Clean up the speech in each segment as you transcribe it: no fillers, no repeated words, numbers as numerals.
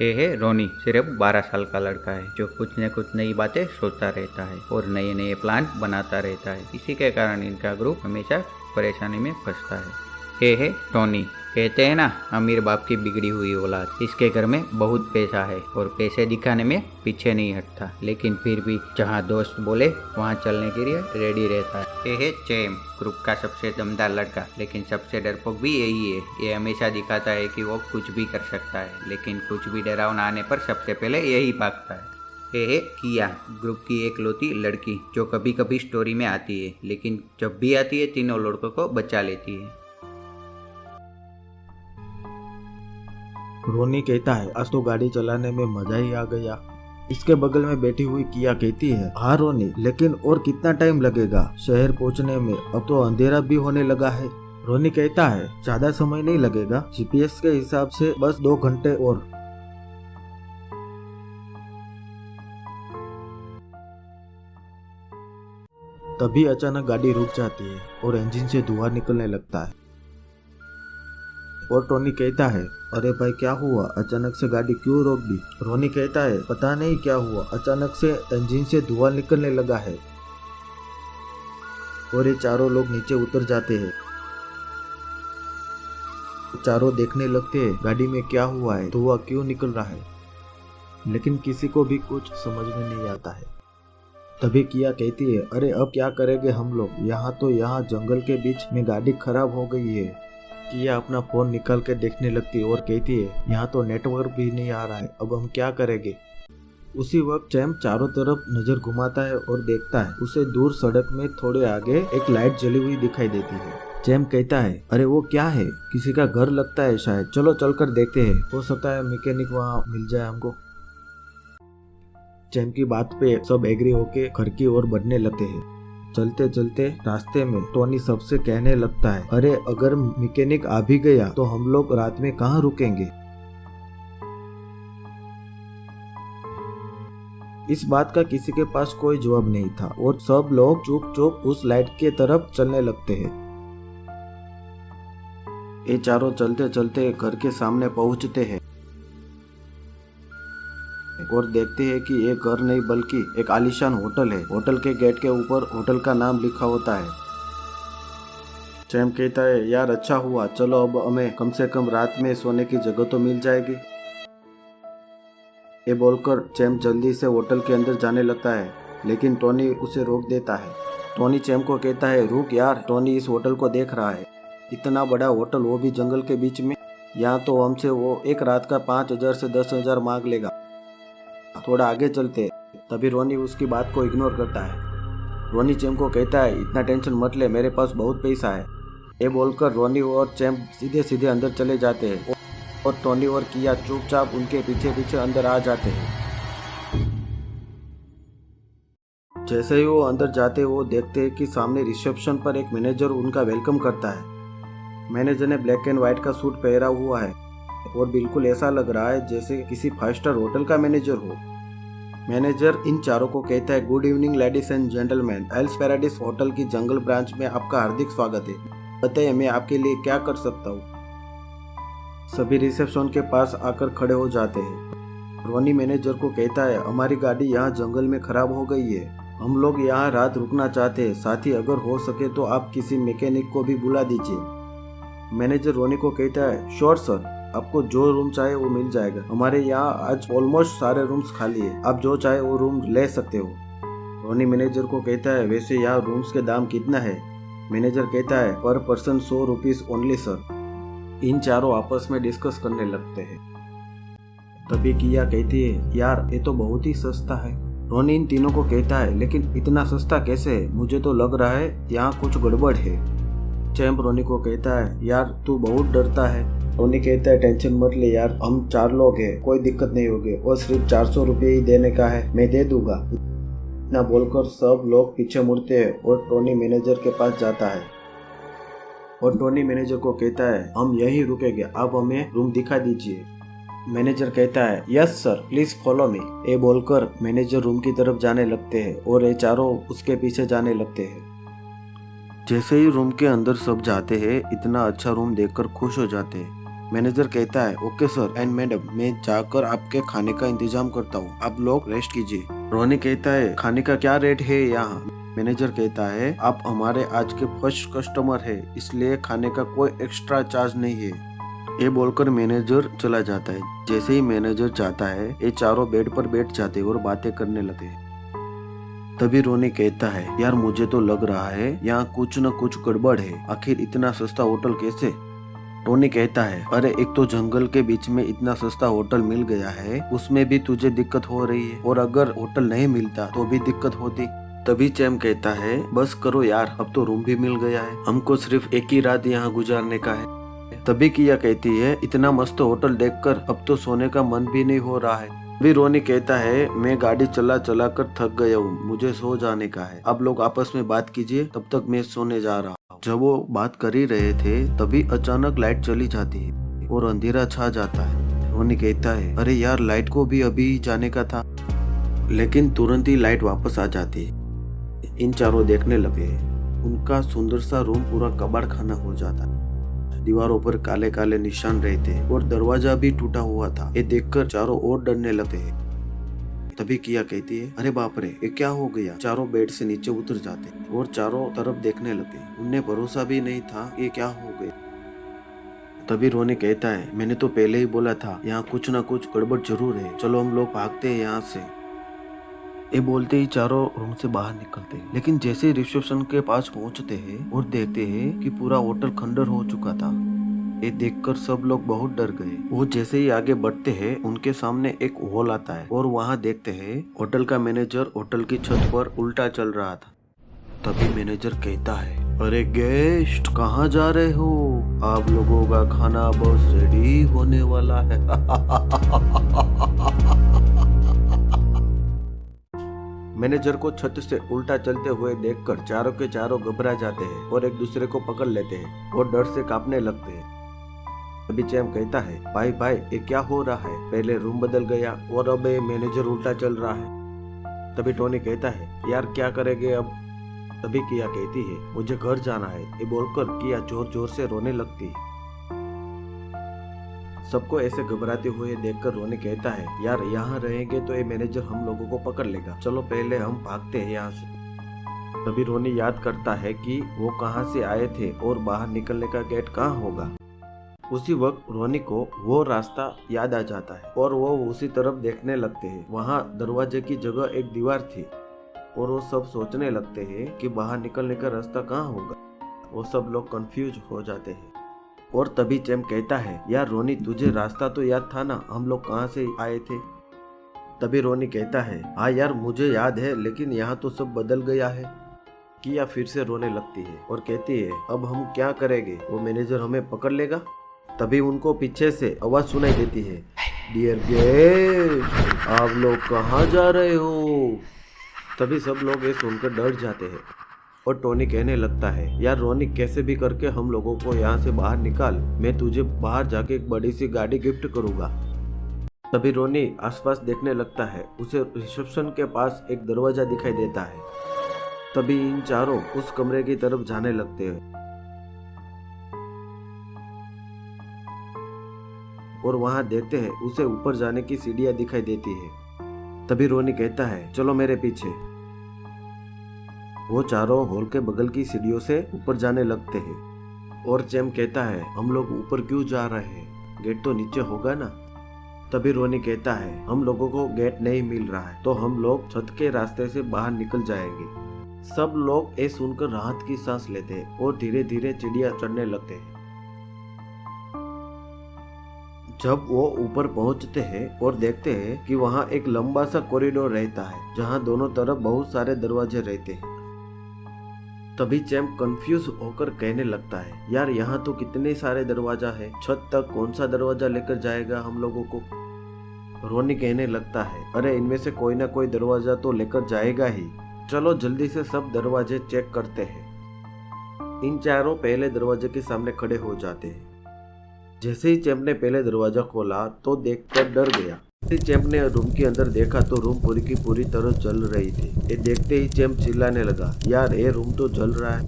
ये है रोनी, सिर्फ 12 साल का लड़का है जो कुछ न कुछ नई बातें सोचता रहता है और नए नए प्लान बनाता रहता है। इसी के कारण इनका ग्रुप हमेशा परेशानी में फंसता है। ये है टोनी। कहते हैं ना, अमीर बाप की बिगड़ी हुई औलाद। इसके घर में बहुत पैसा है और पैसे दिखाने में पीछे नहीं हटता, लेकिन फिर भी जहाँ दोस्त बोले वहाँ चलने के लिए रेडी रहता है। ये है चैम, ग्रुप का सबसे दमदार लड़का, लेकिन सबसे डरपोक भी यही है। ये हमेशा दिखाता है कि वो कुछ भी कर सकता है, लेकिन कुछ भी डरावना आने पर सबसे पहले यही भागता है। ये है किया, ग्रुप की एक लौती लड़की जो कभी कभी स्टोरी में आती है, लेकिन जब भी आती है तीनों लड़कों को बचा लेती है। रोनी कहता है, आज तो गाड़ी चलाने में मजा ही आ गया। इसके बगल में बैठी हुई किया कहती है, हाँ रोनी, लेकिन और कितना टाइम लगेगा शहर पहुंचने में? अब तो अंधेरा भी होने लगा है। रोनी कहता है, ज्यादा समय नहीं लगेगा, जीपीएस के हिसाब से बस 2 घंटे और। तभी अचानक गाड़ी रुक जाती है और इंजन से धुआं निकलने लगता है और टोनी कहता है, अरे भाई क्या हुआ, अचानक से गाड़ी क्यों रोक दी? रोनी कहता है, पता नहीं क्या हुआ, अचानक से इंजन से धुआं निकलने लगा है। और ये चारों लोग नीचे उतर जाते हैं। चारों देखने लगते हैं गाड़ी में क्या हुआ है, धुआं क्यों निकल रहा है, लेकिन किसी को भी कुछ समझ में नहीं आता है। तभी किया कहती है, अरे अब क्या करेंगे हम लोग, यहाँ जंगल के बीच में गाड़ी खराब हो गई है। किया अपना फोन निकाल के देखने लगती है और कहती है, यहाँ तो नेटवर्क भी नहीं आ रहा है, अब हम क्या करेंगे? उसी वक्त चैम चारों तरफ नजर घुमाता है और देखता है उसे दूर सड़क में थोड़े आगे एक लाइट जली हुई दिखाई देती है। चैम कहता है, अरे वो क्या है, किसी का घर लगता है शायद, चलो चलकर देखते हैं, हो सकता है मैकेनिक वहाँ मिल जाए हमको। चैम की बात पे सब एग्री होके घर की ओर बढ़ने लगते हैं। चलते चलते रास्ते में टोनी सबसे कहने लगता है, अरे अगर मैकेनिक आ भी गया तो हम लोग रात में कहाँ रुकेंगे? इस बात का किसी के पास कोई जवाब नहीं था और सब लोग चुप उस लाइट के तरफ चलने लगते हैं। ये चारों चलते चलते घर के सामने पहुंचते हैं और देखते हैं कि ये घर नहीं बल्कि एक आलीशान होटल है। होटल के गेट के ऊपर होटल का नाम लिखा होता है। चैम कहता है, यार अच्छा हुआ, चलो अब हमें कम से कम रात में सोने की जगह तो मिल जाएगी। ये बोलकर चैम जल्दी से होटल के अंदर जाने लगता है, लेकिन टोनी उसे रोक देता है। टोनी चैम को कहता है, रुक यार, टोनी इस होटल को देख रहा है, इतना बड़ा होटल, वो भी जंगल के बीच में, यहाँ तो हमसे वो एक रात का 5,000 से 10,000 मांग लेगा, थोड़ा आगे चलते। तभी रोनी उसकी बात को इग्नोर करता है। रोनी चैम को कहता है, इतना टेंशन मत ले, मेरे पास बहुत पैसा है। ये बोलकर रोनी और चैम सीधे सीधे अंदर चले जाते हैं और टोनी और किया चुपचाप उनके पीछे पीछे अंदर आ जाते हैं। जैसे ही वो अंदर जाते वो देखते हैं कि सामने रिसेप्शन पर एक मैनेजर उनका वेलकम करता है। मैनेजर ने ब्लैक एंड व्हाइट का सूट पहना हुआ है और बिल्कुल ऐसा लग रहा है जैसे किसी 5 स्टार होटल का मैनेजर हो। मैनेजर इन चारों को कहता है, good evening ladies and gentleman, hell's paradise hotel की जंगल ब्रांच में आपका हार्दिक स्वागत है, बताइए मैं आपके लिए क्या कर सकता हूँ? सभी रिसेप्शन के पास आकर खड़े हो जाते हैं। रोनी मैनेजर को कहता है, हमारी गाड़ी यहाँ जंगल में खराब हो गई है, हम लोग यहाँ रात रुकना चाहते हैं, साथ ही अगर हो सके तो आप किसी मैकेनिक को भी बुला दीजिए। मैनेजर रोनी को कहता है, श्योर सर, आपको जो रूम चाहे वो मिल जाएगा, हमारे यहाँ आज ऑलमोस्ट सारे रूम्स खाली है, आप जो चाहे वो रूम ले सकते हो। रोनी मैनेजर को कहता है, वैसे यहाँ रूम्स के दाम कितना है? मैनेजर कहता है, पर पर्सन 100 रुपीज ओनली सर। इन चारों आपस में डिस्कस करने लगते हैं। तभी किया कहती है, यार ये तो बहुत ही सस्ता है। रोनी इन तीनों को कहता है, लेकिन इतना सस्ता कैसे है, मुझे तो लग रहा है यहाँ कुछ गड़बड़ है। चैम्प रोनी को कहता है, यार तू बहुत डरता है। रोनी कहता है, टेंशन मत ले यार, हम 4 लोग हैं, कोई दिक्कत नहीं होगी, और सिर्फ 400 रुपये ही देने का है, मैं दे दूंगा। इतना बोलकर सब लोग पीछे मुड़ते हैं और टोनी मैनेजर के पास जाता है और टोनी मैनेजर को कहता है, हम यहीं रुकेंगे, आप हमें रूम दिखा दीजिए। मैनेजर कहता है, yes sir, please follow me. ये बोलकर मैनेजर रूम की तरफ जाने लगते हैं और ये चारों उसके पीछे जाने लगते हैं। जैसे ही रूम के अंदर सब जाते हैं, इतना अच्छा रूम देखकर खुश हो जाते हैं। मैनेजर कहता है ओके सर एंड मैडम, मैं जाकर आपके खाने का इंतजाम करता हूँ, आप लोग रेस्ट कीजिए। रोनी कहता है खाने का क्या रेट है यहाँ? मैनेजर कहता है आप हमारे आज के फर्स्ट कस्टमर है, इसलिए खाने का कोई एक्स्ट्रा चार्ज नहीं है। ये बोलकर मैनेजर चला जाता है। जैसे ही मैनेजर जाता है ये चारों बेड पर बैठ जाते हैं और बातें करने लगते हैं। तभी रोनी कहता है यार मुझे तो लग रहा है यहाँ कुछ न कुछ गड़बड़ है, आखिर इतना सस्ता होटल कैसे? टोनी कहता है अरे एक तो जंगल के बीच में इतना सस्ता होटल मिल गया है, उसमें भी तुझे दिक्कत हो रही है, और अगर होटल नहीं मिलता तो भी दिक्कत होती। तभी चैम कहता है बस करो यार, अब तो रूम भी मिल गया है, हमको सिर्फ एक ही रात यहाँ गुजारने का है। तभी किया कहती है इतना मस्त होटल देखकर अब तो सोने का मन भी नहीं हो रहा है। तभी रोनी कहता है मैं गाड़ी चला चला कर थक गया हूँ, मुझे सो जाने का है, आप लोग आपस में बात कीजिए, तब तक मैं सोने जा रहा हूँ। जब वो बात कर ही रहे थे तभी अचानक लाइट चली जाती है और अंधेरा छा जाता है। रोनी कहता है अरे यार लाइट को भी अभी जाने का था, लेकिन तुरंत ही लाइट वापस आ जाती है। इन चारों देखने लगे, उनका सुंदर सा रूम पूरा कबाड़ खाना हो जाता है। दीवारों पर काले काले निशान रहते और दरवाजा भी टूटा हुआ था। ये देखकर चारों और डरने लगते हैं। तभी किया कहती है अरे बाप रे ये क्या हो गया? चारों बेड से नीचे उतर जाते और चारों तरफ देखने लगते। उन्हें भरोसा भी नहीं था ये क्या हो गया। तभी रोनी कहता है मैंने तो पहले ही बोला था यहाँ कुछ ना कुछ गड़बड़ जरूर है, चलो हम लोग भागते हैं यहाँ से। ये बोलते ही चारों रूम से बाहर निकलते हैं, लेकिन जैसे ही रिसेप्शन के पास पहुंचते हैं और देखते हैं कि पूरा होटल खंडर हो चुका था। ये देखकर सब लोग बहुत डर गए। वो जैसे ही आगे बढ़ते हैं उनके सामने एक हॉल आता है और वहाँ देखते हैं होटल का मैनेजर होटल की छत पर उल्टा चल रहा था। तभी मैनेजर कहता है अरे गेस्ट कहाँ जा रहे हो? आप लोगों का खाना बस रेडी होने वाला है। मैनेजर को छत से उल्टा चलते हुए देखकर चारों के चारों घबरा जाते हैं और एक दूसरे को पकड़ लेते हैं और डर से कांपने लगते हैं। तभी चैम कहता है भाई भाई ये क्या हो रहा है? पहले रूम बदल गया और अब ये मैनेजर उल्टा चल रहा है। तभी टोनी कहता है यार क्या करेंगे अब? तभी किया कहती है मुझे घर जाना है। ये बोलकर किया जोर जोर से रोने लगती है। सबको ऐसे घबराते हुए देखकर रोनी कहता है यार यहाँ रहेंगे तो ये मैनेजर हम लोगों को पकड़ लेगा, चलो पहले हम भागते हैं यहाँ से। तभी रोनी याद करता है कि वो कहाँ से आए थे और बाहर निकलने का गेट कहाँ होगा। उसी वक्त रोनी को वो रास्ता याद आ जाता है और वो उसी तरफ देखने लगते हैं। वहाँ दरवाजे की जगह एक दीवार थी और वो सब सोचने लगते हैं कि बाहर निकलने का रास्ता कहाँ होगा। वो सब लोग कंफ्यूज हो जाते हैं। और तभी चैम कहता है यार रोनी तुझे रास्ता तो याद था ना, हम लोग कहाँ से आए थे? तभी रोनी कहता है हाँ यार मुझे याद है, लेकिन यहाँ तो सब बदल गया है। किया फिर से रोने लगती है और कहती है अब हम क्या करेंगे? वो मैनेजर हमें पकड़ लेगा। तभी उनको पीछे से आवाज सुनाई देती है डियर गेस्ट आप लोग कहाँ जा रहे हो? तभी सब लोग ये सुनकर डर जाते हैं और टोनी कहने लगता है यार रोनी कैसे भी करके हम लोगों को यहाँ से बाहर निकाल, मैं तुझे बाहर जाके एक बड़ी सी गाड़ी गिफ्ट करूंगा। तभी रोनी आसपास देखने लगता है, उसे रिसेप्शन के पास एक दरवाजा दिखाई देता है। तभी इन चारों उस कमरे की तरफ जाने लगते हैं और वहां देखते हैं उसे ऊपर जाने की सीढ़ियां दिखाई देती है। तभी रोनी कहता है चलो मेरे पीछे। वो चारों हॉल के बगल की सीढ़ियों से ऊपर जाने लगते हैं और चैम कहता है हम लोग ऊपर क्यों जा रहे हैं? गेट तो नीचे होगा ना। तभी रोनी कहता है हम लोगों को गेट नहीं मिल रहा है तो हम लोग छत के रास्ते से बाहर निकल जाएंगे। सब लोग ये सुनकर राहत की सांस लेते हैं और धीरे धीरे चिड़िया चढ़ने लगते हैं। जब वो ऊपर पहुंचते हैं और देखते हैं कि वहाँ एक लंबा सा कॉरिडोर रहता है जहाँ दोनों तरफ बहुत सारे दरवाजे रहते हैं। तभी चैम कंफ्यूज होकर कहने लगता है यार यहाँ तो कितने सारे दरवाजा है, छत तक कौन सा दरवाजा लेकर जाएगा हम लोगों को? रोनी कहने लगता है अरे इनमें से कोई ना कोई दरवाजा तो लेकर जाएगा ही, चलो जल्दी से सब दरवाजे चेक करते हैं। इन चारों पहले दरवाजे के सामने खड़े हो जाते हैं। जैसे ही चैम्प ने पहले दरवाजा खोला तो देखकर डर गया। चैम्प ने रूम के अंदर देखा तो रूम पूरी की पूरी तरह जल रही थी। ये देखते ही चैम्प चिल्लाने लगा यार ये रूम तो जल रहा है,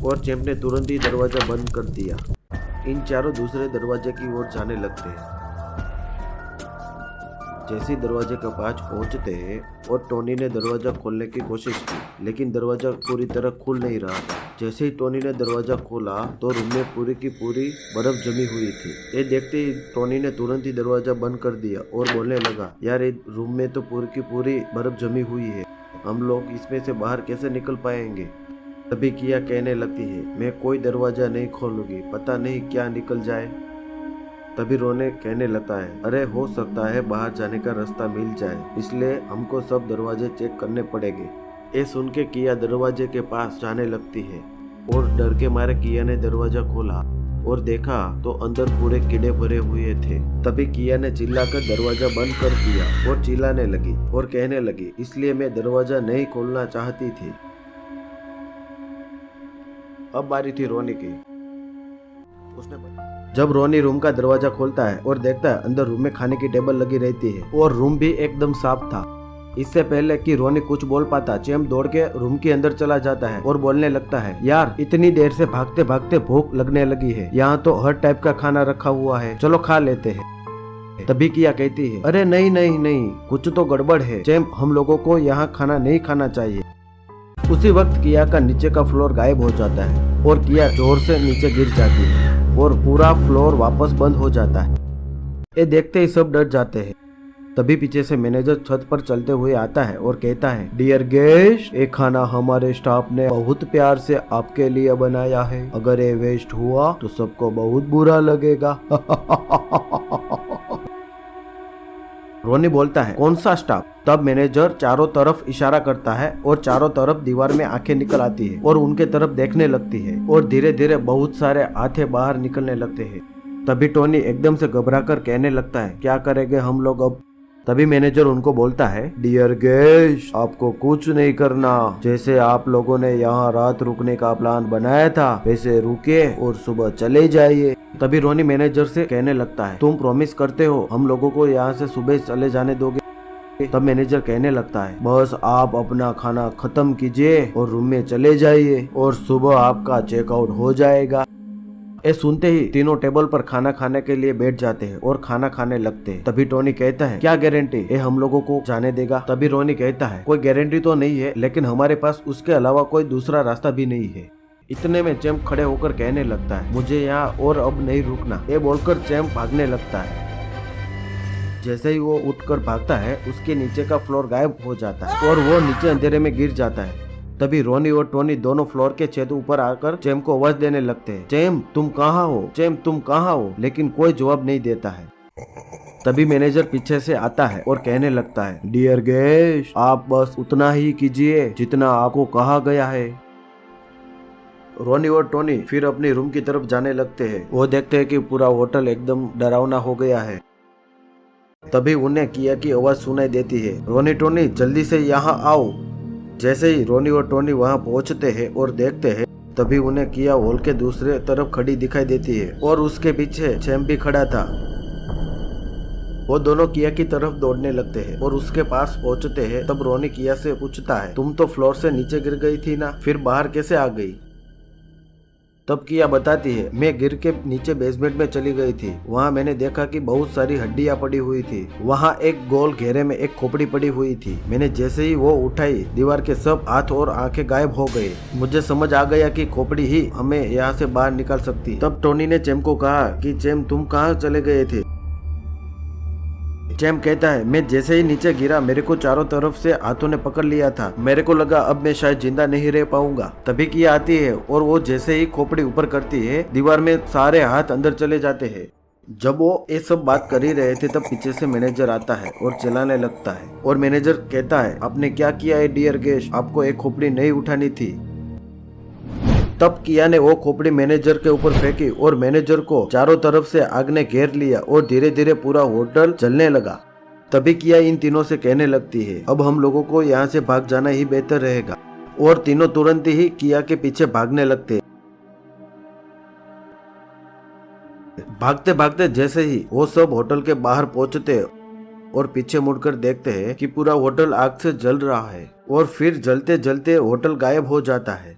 और चैम्प ने तुरंत ही दरवाजा बंद कर दिया। इन चारों दूसरे दरवाजे की ओर जाने लगते हैं। जैसे ही दरवाजे के पास पहुंचते हैं और टोनी ने दरवाजा खोलने की कोशिश की, लेकिन दरवाजा पूरी तरह खुल नहीं रहा था। जैसे ही टोनी ने दरवाजा खोला तो रूम में पूरी की पूरी बर्फ जमी हुई थी। ये देखते ही टोनी ने तुरंत ही दरवाजा बंद कर दिया और बोलने लगा, यार ये रूम में तो पूरी की पूरी बर्फ जमी हुई है, हम लोग इसमें से बाहर कैसे निकल पाएंगे। तभी किया कहने लगती है, मैं कोई दरवाजा नहीं खोलूंगी, पता नहीं क्या निकल जाए। तभी रोने कहने लगता है, अरे हो सकता है बाहर जाने का रास्ता मिल जाए, इसलिए हमको सब दरवाजे चेक करने पड़ेंगे। ये सुन के किया दरवाजे के पास जाने लगती है और डर के मारे किया ने दरवाजा खोला और देखा तो अंदर पूरे कीड़े भरे हुए थे। तभी किया ने चिल्लाकर दरवाजा बंद कर दिया और चिल्लाने लगी और कहने लगी, इसलिए मैं दरवाजा नहीं खोलना चाहती थी। अब बारी थी रोनी की। जब रोनी रूम का दरवाजा खोलता है और देखता है अंदर रूम में खाने की टेबल लगी रहती है और रूम भी एकदम साफ था। इससे पहले कि रोनी कुछ बोल पाता, चैम दौड़ के रूम के अंदर चला जाता है और बोलने लगता है, यार इतनी देर से भागते भागते भूख लगने लगी है, यहाँ तो हर टाइप का खाना रखा हुआ है, चलो खा लेते हैं। तभी किया कहती है, अरे नहीं नहीं नहीं, कुछ तो गड़बड़ है चैम, हम लोगों को यहाँ खाना नहीं खाना चाहिए। उसी वक्त किया का नीचे का फ्लोर गायब हो जाता है और किया जोर से नीचे गिर जाती है और पूरा फ्लोर वापस बंद हो जाता है। ये देखते ही सब डर जाते हैं। तभी पीछे से मैनेजर छत पर चलते हुए आता है और कहता है, डियर गेस्ट, ये खाना हमारे स्टाफ ने बहुत प्यार से आपके लिए बनाया है, अगर ये वेस्ट हुआ तो सबको बहुत बुरा लगेगा। रोनी बोलता है, कौन सा स्टाफ? तब मैनेजर चारों तरफ इशारा करता है और चारों तरफ दीवार में आंखें निकल आती है और उनके तरफ देखने लगती है और धीरे धीरे बहुत सारे हाथे बाहर निकलने लगते हैं। तभी टोनी एकदम से घबराकर कहने लगता है, क्या करेंगे हम लोग अब? तभी मैनेजर उनको बोलता है, डियर गेस्ट, आपको कुछ नहीं करना, जैसे आप लोगों ने यहाँ रात रुकने का प्लान बनाया था वैसे रुके और सुबह चले जाइए। तभी रोनी मैनेजर से कहने लगता है, तुम प्रॉमिस करते हो हम लोगों को यहाँ से सुबह चले जाने दोगे? तब मैनेजर कहने लगता है, बस आप अपना खाना खत्म कीजिए और रूम में चले जाइए और सुबह आपका चेकआउट हो जाएगा। ये सुनते ही तीनों टेबल पर खाना खाने के लिए बैठ जाते हैं और खाना खाने लगते हैं। तभी टोनी कहता है, क्या गारंटी ये हम लोगों को जाने देगा? तभी रोनी कहता है, कोई गारंटी तो नहीं है, लेकिन हमारे पास उसके अलावा कोई दूसरा रास्ता भी नहीं है। इतने में चैम खड़े होकर कहने लगता है, मुझे यहाँ और अब नहीं रुकना। ये बोलकर चैम भागने लगता है। जैसे ही वो उठकर भागता है उसके नीचे का फ्लोर गायब हो जाता है और वो नीचे अंधेरे में गिर जाता है। तभी रोनी और टोनी दोनों फ्लोर के छत ऊपर आकर चैम को आवाज देने लगते हैं, चैम तुम कहाँ हो, चैम तुम कहाँ हो, लेकिन कोई जवाब नहीं देता है। तभी मैनेजर पीछे से आता है और कहने लगता है, डियर गेस्ट, आप बस उतना ही कीजिए जितना आपको कहा गया है। रोनी और टोनी फिर अपनी रूम की तरफ जाने लगते हैं। वो देखते हैं कि पूरा होटल एकदम डरावना हो गया है। तभी उन्हें किया की आवाज सुनाई देती है, रोनी टोनी जल्दी से यहाँ आओ। जैसे ही रोनी और टोनी वहाँ पहुँचते हैं और देखते हैं, तभी उन्हें किया हॉल के दूसरे तरफ खड़ी दिखाई देती है और उसके पीछे चैम भी खड़ा था। वो दोनों किया की तरफ दौड़ने लगते हैं और उसके पास पहुँचते हैं। तब रोनी किया से पूछता है, तुम तो फ्लोर से नीचे गिर गई थी ना, फिर बाहर कैसे आ गई? तब किया बताती है, मैं गिर के नीचे बेसमेंट में चली गई थी, वहाँ मैंने देखा कि बहुत सारी हड्डियाँ पड़ी हुई थी, वहाँ एक गोल घेरे में एक खोपड़ी पड़ी हुई थी, मैंने जैसे ही वो उठाई दीवार के सब हाथ और आंखें गायब हो गए। मुझे समझ आ गया कि खोपड़ी ही हमें यहाँ से बाहर निकाल सकती। तब टोनी ने चैम को कहा कि चैम तुम कहाँ चले गए थे? चैम कहता है, मैं जैसे ही नीचे गिरा मेरे को चारों तरफ से हाथों ने पकड़ लिया था, मेरे को लगा अब मैं शायद जिंदा नहीं रह पाऊंगा। तभी किया आती है और वो जैसे ही खोपड़ी ऊपर करती है दीवार में सारे हाथ अंदर चले जाते हैं। जब वो ये सब बात कर ही रहे थे तब पीछे से मैनेजर आता है और चिल्लाने लगता है और मैनेजर कहता है, आपने क्या किया है डियर गेस्ट, आपको एक खोपड़ी नहीं उठानी थी। तब किया ने वो खोपड़ी मैनेजर के ऊपर फेंकी और मैनेजर को चारों तरफ से आग ने घेर लिया और धीरे धीरे पूरा होटल जलने लगा। तभी किया इन तीनों से कहने लगती है, अब हम लोगों को यहाँ से भाग जाना ही बेहतर रहेगा। और तीनों तुरंत ही किया के पीछे भागने लगते। भागते भागते जैसे ही वो सब होटल के बाहर पहुंचते और पीछे मुड़कर देखते हैं कि पूरा होटल आग से जल रहा है और फिर जलते जलते होटल गायब हो जाता है।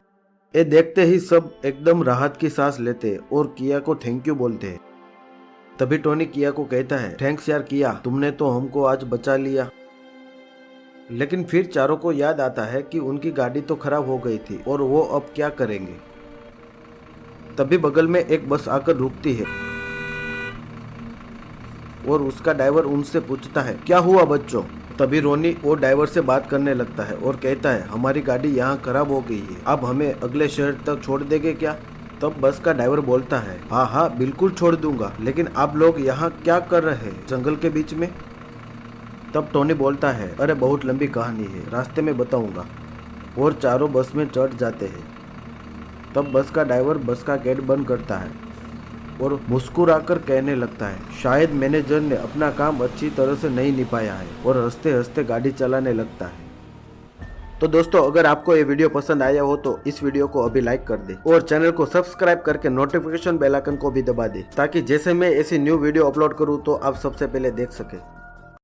ये देखते ही सब एकदम राहत की सांस लेते और किया को थैंक यू बोलते हैं। तभी टोनी किया को कहता है, थैंक्स यार किया, तुमने तो हमको आज बचा लिया। लेकिन फिर चारों को याद आता है कि उनकी गाड़ी तो खराब हो गई थी और वो अब क्या करेंगे। तभी बगल में एक बस आकर रुकती है और उसका ड्राइवर उनसे पूछता है, क्या हुआ बच्चों। तभी रोनी वो ड्राइवर से बात करने लगता है और कहता है, हमारी गाड़ी यहाँ खराब हो गई है, अब हमें अगले शहर तक छोड़ देंगे क्या। तब बस का ड्राइवर बोलता है, हाँ हाँ बिल्कुल छोड़ दूंगा, लेकिन आप लोग यहाँ क्या कर रहे हैं जंगल के बीच में। तब टोनी बोलता है, अरे बहुत लंबी कहानी है, रास्ते में बताऊंगा। और चारों बस में चढ़ जाते हैं। तब बस का ड्राइवर बस का गेट बंद करता है और मुस्कुराकर कहने लगता है, शायद मैनेजर ने अपना काम अच्छी तरह से नहीं निभाया है, और हंसते हंसते गाड़ी चलाने लगता है। तो दोस्तों, अगर आपको ये वीडियो पसंद आया हो तो इस वीडियो को अभी लाइक कर दे और चैनल को सब्सक्राइब करके नोटिफिकेशन बेल आइकन को भी दबा दे, ताकि जैसे मैं ऐसी न्यू वीडियो अपलोड करूँ तो आप सबसे पहले देख सके।